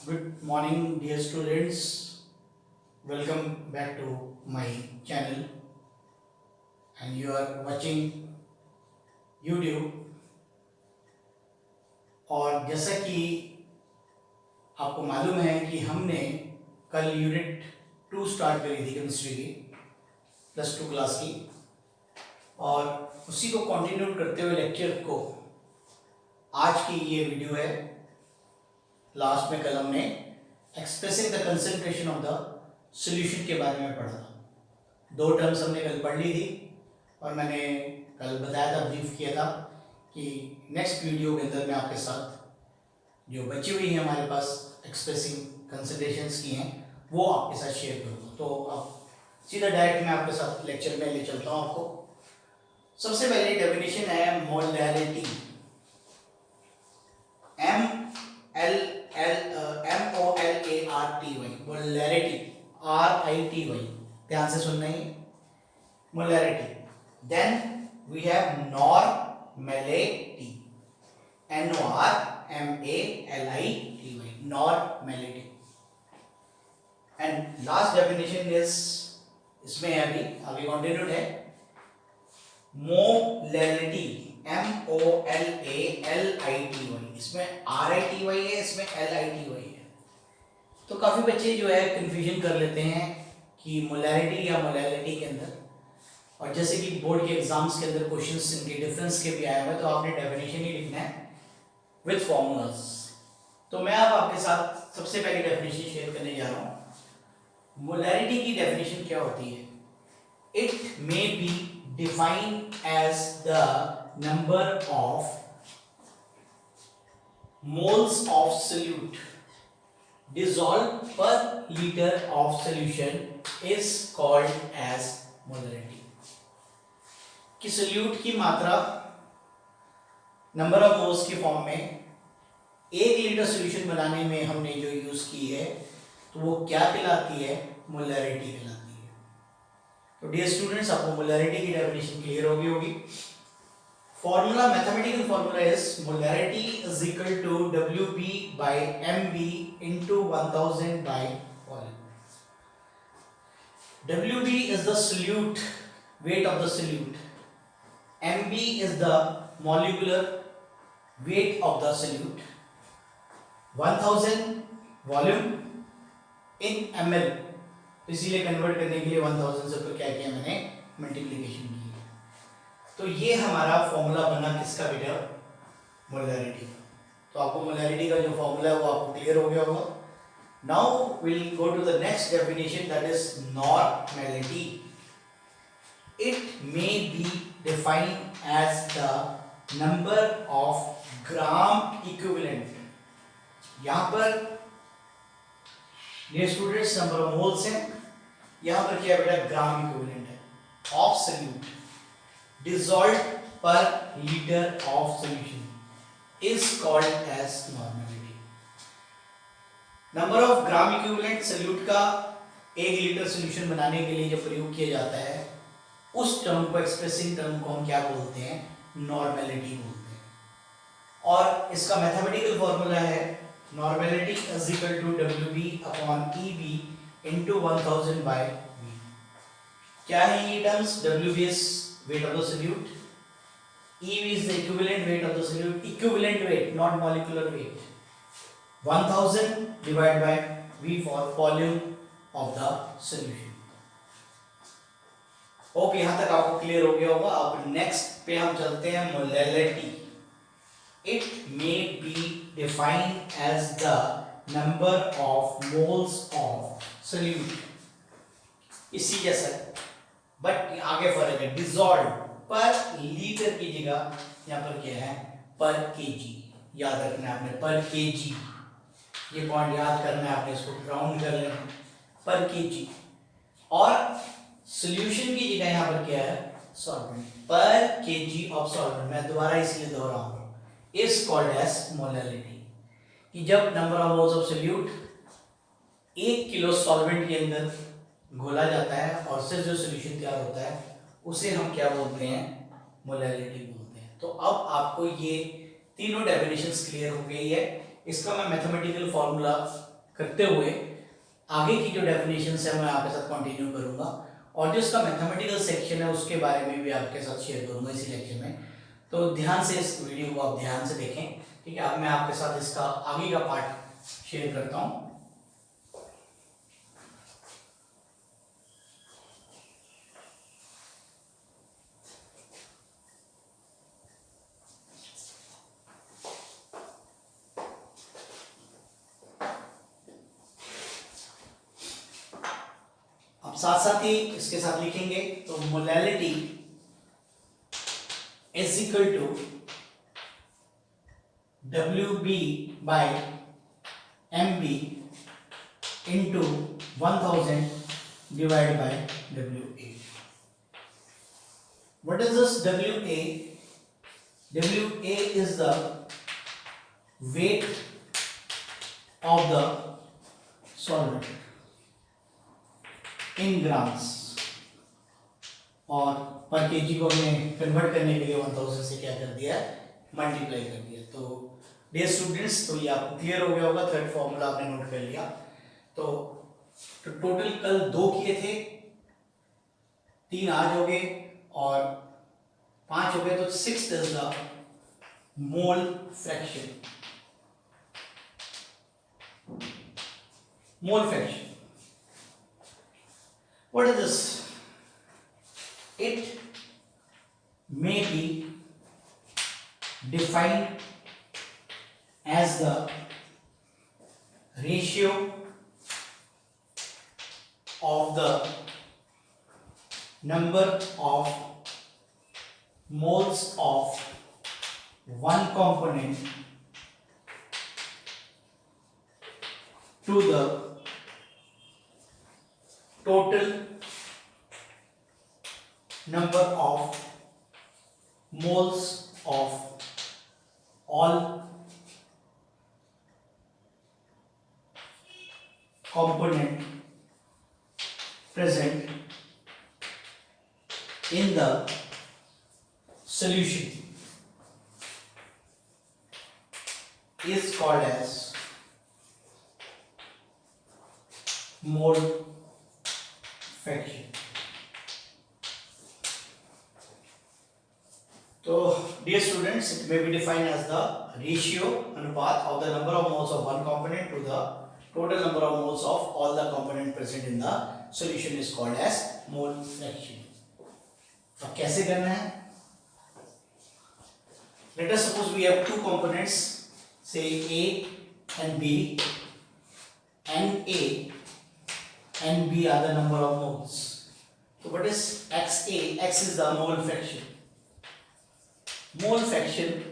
Good morning, dear students. Welcome back to my channel. And you are watching YouTube. और जैसा कि आपको मालूम है कि हमने कल यूनिट 2 स्टार्ट करी थी केमिस्ट्री की +2 क्लास की, और उसी को कंटिन्यू करते हुए लेक्चर को आज की ये वीडियो है। लास्ट में कल हमने expressing the concentration of the solution के बारे में पढ़ा था। 2 टर्म्स हमने कल पढ़ ली थी और मैंने कल बताया था, ब्रीफ किया था कि नेक्स्ट वीडियो के अंदर मैं आपके साथ जो बची हुई है हमारे पास एक्सप्रेसिंग कंसंट्रेशंस की हैं वो आपके साथ शेयर करूँगा। तो अब सीधा डायरेक्ट मैं आपके साथ लेक्चर में ले चलता हूँ आपको। सबसे पहले डेफिनेशन है मोलैरिटी। MOLARTY मोलैरिटी, RITY, ध्यान से सुनना ही molarity. Then we have normality, NORMALITY, normality. And last definition is, इसमें अभी आगे कंटिन्यूड है, मोलैरिटी, MOLALITY, इसमें RITY है, इसमें LITY है। तो काफ़ी बच्चे जो है कंफ्यूजन कर लेते हैं कि मोलैरिटी या मोलैलिटी के अंदर, और जैसे कि बोर्ड के एग्जाम्स के अंदर क्वेश्चंस इनके डिफरेंस के भी आए हुए, तो आपने डेफिनेशन ही लिखना है विद फॉर्मूलाज। तो मैं अब आपके साथ सबसे पहले डेफिनेशन शेयर करने जा रहा हूँ। मोलैरिटी की डेफिनेशन क्या होती है? It may be defined as the number of moles of solute dissolved per liter of solution is called as molarity। कि सोल्यूट की मात्रा नंबर ऑफ मोल्स की फॉर्म में 1 लीटर सोल्यूशन बनाने में हमने जो यूज की है तो वो क्या कहलाती है? मोलैरिटी कहलाती है। तो डियर स्टूडेंट्स, आपको मोलैरिटी की डेफिनेशन क्लियर होगी। Formula, mathematical formula is molarity is equal to WB by MB into 1000 by volume। WB is the solute, weight of the solute, MB is the molecular weight of the solute, 1000 volume in ml, इसीलिए convert करने के लिए 1000 से क्या किया मैंने? Multiplication की। तो ये हमारा फॉर्मूला बना किसका बेटा? मोलैरिटी का। तो आपको मोलैरिटी का जो फॉर्मूला है वो आपको क्लियर हो गया होगा। Now will go to the next definition, that is normality. It may be defined as the number of gram equivalent. यहां पर dear students number of moles है, यहां पर क्या है बेटा? ग्राम इक्विवेलेंट है of solute dissolved per liter of solution is called as normality। Number of gram equivalent solute का 1 लीटर सोल्यूशन बनाने के लिए जो प्रयोग किया जाता है उस टर्म को, एक्सप्रेसिंग टर्म को हम क्या बोलते हैं? नॉर्मैलिटी बोलते हैं। और इसका मैथमेटिकल फॉर्मूला है normality is equal to WB upon EB into 1000 by V। क्या है ये terms? WB is weight of the solute, EB is the equivalent weight of the solute, equivalent weight, not molecular weight, 1000 divided by V for volume of the solution। Okay, यहां तक आपको clear हो गया होगा। अब नेक्स्ट पे हम चलते हैं, molality. It may be defined as the number of moles of solute, इसी जैसा, बट आगे फर्क है। डिसॉल्व पर लीटर की जगह यहाँ पर क्या है? पर केजी। याद रखना है आपने, पर केजी, ये पॉइंट याद करना है आपने, इसको राउंड कर लेना, पर केजी। और सॉल्यूशन की जगह यहाँ पर क्या है? सॉल्वेंट, पर केजी ऑफ सॉल्वेंट। मैं दोबारा इसलिए दोहराऊंगा, इज कॉल्ड एज मोलैलिटी। कि जब number of moles of solute 1 kilo solvent के अंदर घोला जाता है और उससे जो सॉल्यूशन तैयार होता है उसे हम क्या बोलते हैं? मोलैलिटी बोलते हैं। तो अब आपको ये तीनों डेफिनेशंस क्लियर हो गई है। इसका मैं मैथमेटिकल फॉर्मूला करते हुए आगे की जो डेफिनेशंस है मैं आपके साथ कंटिन्यू करूंगा, और जो इसका मैथमेटिकल सेक्शन है उसके बारे में भी आपके साथ शेयर करूंगा इसी लेक्चर में। तो ध्यान से इस वीडियो को आप ध्यान से देखें, ठीक है। अब मैं आपके साथ इसका आगे का पार्ट शेयर करता हूं। अब साथ साथ ही इसके साथ लिखेंगे, तो molality is equal to WB by MB into 1000 divided by WA. What is this WA? WA is the weight of the solvent in grams, और पर केजी को हमने कन्वर्ट करने के लिए 1000 से क्या कर दिया है, मल्टीप्लाई कर दिया। तो डियर स्टूडेंट्स, तो ये आपको क्लियर हो गया होगा, थर्ड फॉर्मूला आपने नोट कर लिया। तो टोटल कल 2 किए थे, 3 आज हो गए और 5 हो गए, तो 6 is the mole fraction. Mole fraction, what is this? It may be defined as the ratio of the number of moles of one component to the total number of moles of all component present in the solution is called as mole fraction. So dear students, it may be defined as the ratio अनुपात of the number of moles of one component to the total number of moles of all the component present in the solution is called as mole fraction. अब कैसे करना है? Let us suppose we have two components, say A and B, and A and B are the number of moles. So what is XA? X is the mole fraction. Mole fraction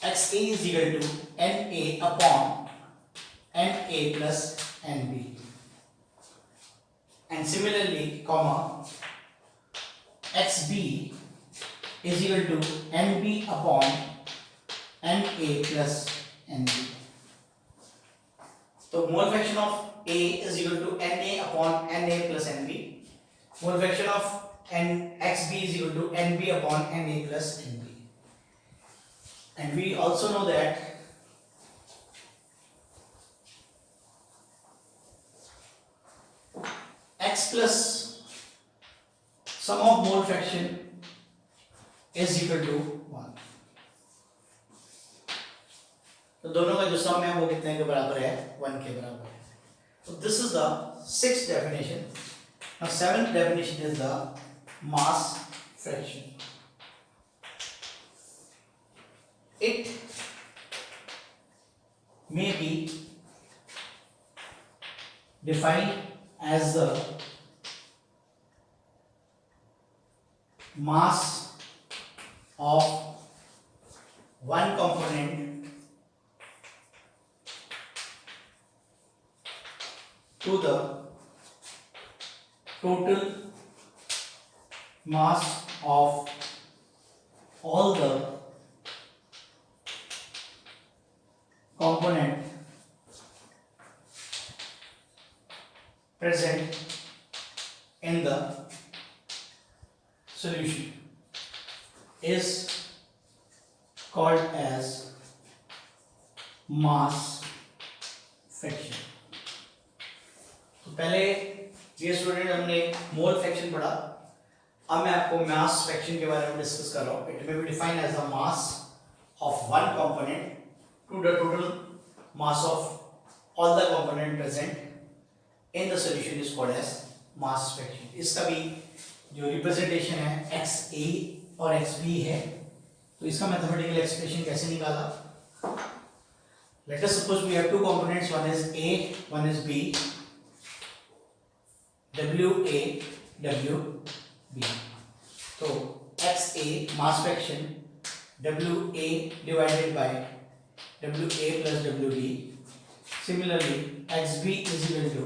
XA is equal to NA upon NA plus NB, and similarly comma XB is equal to NB upon NA plus NB. So mole fraction of A is equal to Na upon Na plus Nb. Mole fraction of XB is equal to Nb upon Na plus Nb. And we also know that X plus sum of mole fraction is equal to 1. तो दोनों का जो सम है वो कितने के बराबर है? 1 के बराबर है। So this is the 6th definition. Now 7th definition is the mass fraction. It may be defined as the mass of one component to the total mass of all the component present in the solution is called as mass fraction. तो पहले ये student हमने mole fraction पढ़ा, अब मैं आपको mass fraction के बारे में डिस्कस कर रहा हूँ। It may be defined as the mass of one component to the total mass of all the component present in the solution is called as mass fraction. इसका भी जो रिप्रेजेंटेशन है एक्स ए और एक्स बी है, तो इसका mathematical expression कैसे निकाला? Let us suppose we have two components, one is A one is B, W A W B. तो X A mass fraction W A divided by W A plus W B. Similarly X B is equal to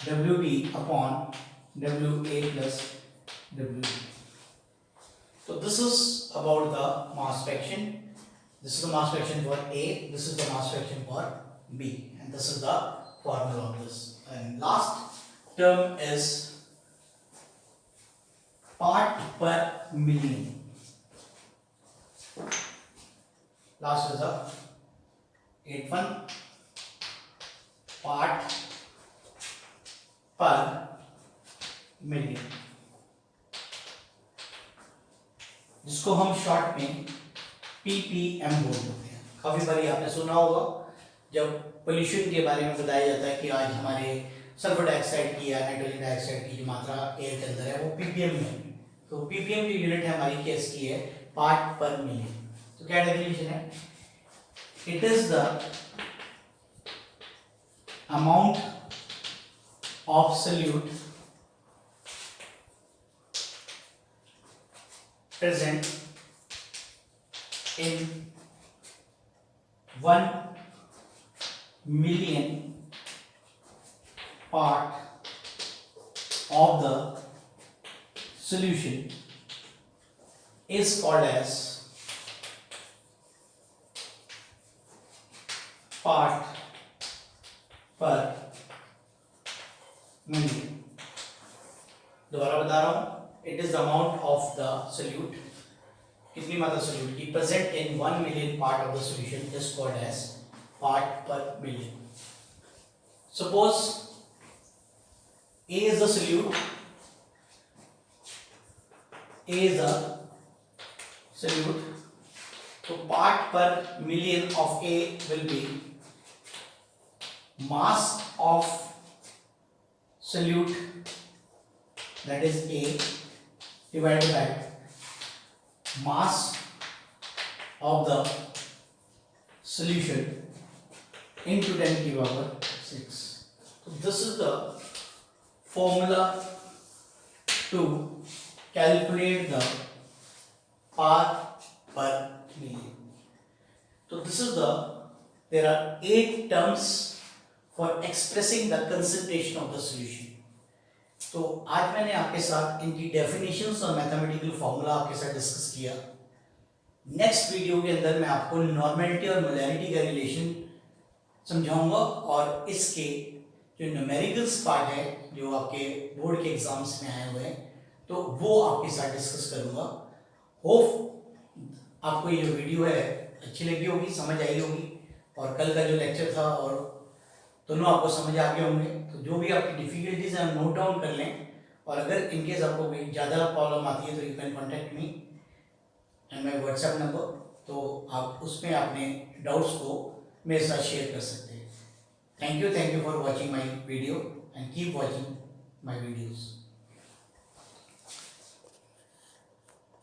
W B upon W A plus W B. So this is about the mass fraction. This is the mass fraction for A. This is the mass fraction for B, and this is the formula of this. And last term is part per million. Last is the 8th one, part per million, जिसको हम short में ppm बोल देते हैं। काफ़ी बार आपने सुना होगा जब पोल्यूशन के बारे में बताया जाता है कि आज हमारे सल्फर डाइऑक्साइड की या नाइट्रोजन डाइऑक्साइड की जो मात्रा एयर के अंदर है वो पीपीएम में है। तो पीपीएम की यूनिट है हमारी केस की है पार्ट पर मिलियन। तो क्या डेफिनेशन है? It is the amount of solute present in 1 million part of the solution is called as part per million। दोबारा बता रहा हूं, it is the amount of the solute, कितनी मात्रा solute की present in 1 million part of the solution is called as part per million। Suppose A is the solute, A is the solute, so part per million of A will be mass of solute, that is A, divided by mass of the solution into 10 to the power 6। So this is the formula to calculate the part per million। So this is there are 8 terms for expressing the concentration of the solution। तो आज मैंने आपके साथ इनकी definitions और mathematical formula आपके साथ discuss किया। नेक्स्ट वीडियो के अंदर मैं आपको नॉर्मेलिटी और मोलैरिटी का रिलेशन समझाऊंगा और इसके जो न्यूमेरिकल्स पार्ट है जो आपके बोर्ड के एग्जाम्स में आए हुए हैं तो वो आपके साथ डिस्कस करूंगा। होप आपको ये जो वीडियो है अच्छी लगी होगी, समझ आई होगी, और कल का जो लेक्चर था और दोनों आपको समझ आ गए होंगे। तो जो भी आपकी डिफिकल्टीज हैं नोट डाउन कर लें, और अगर इनकेस आपको कोई ज़्यादा प्रॉब्लम आती है तो you can contact me and my WhatsApp number, तो आप उसमें अपने डाउट्स को मेरे साथ शेयर कर सकते हैं। Thank you for watching my video and keep watching my videos.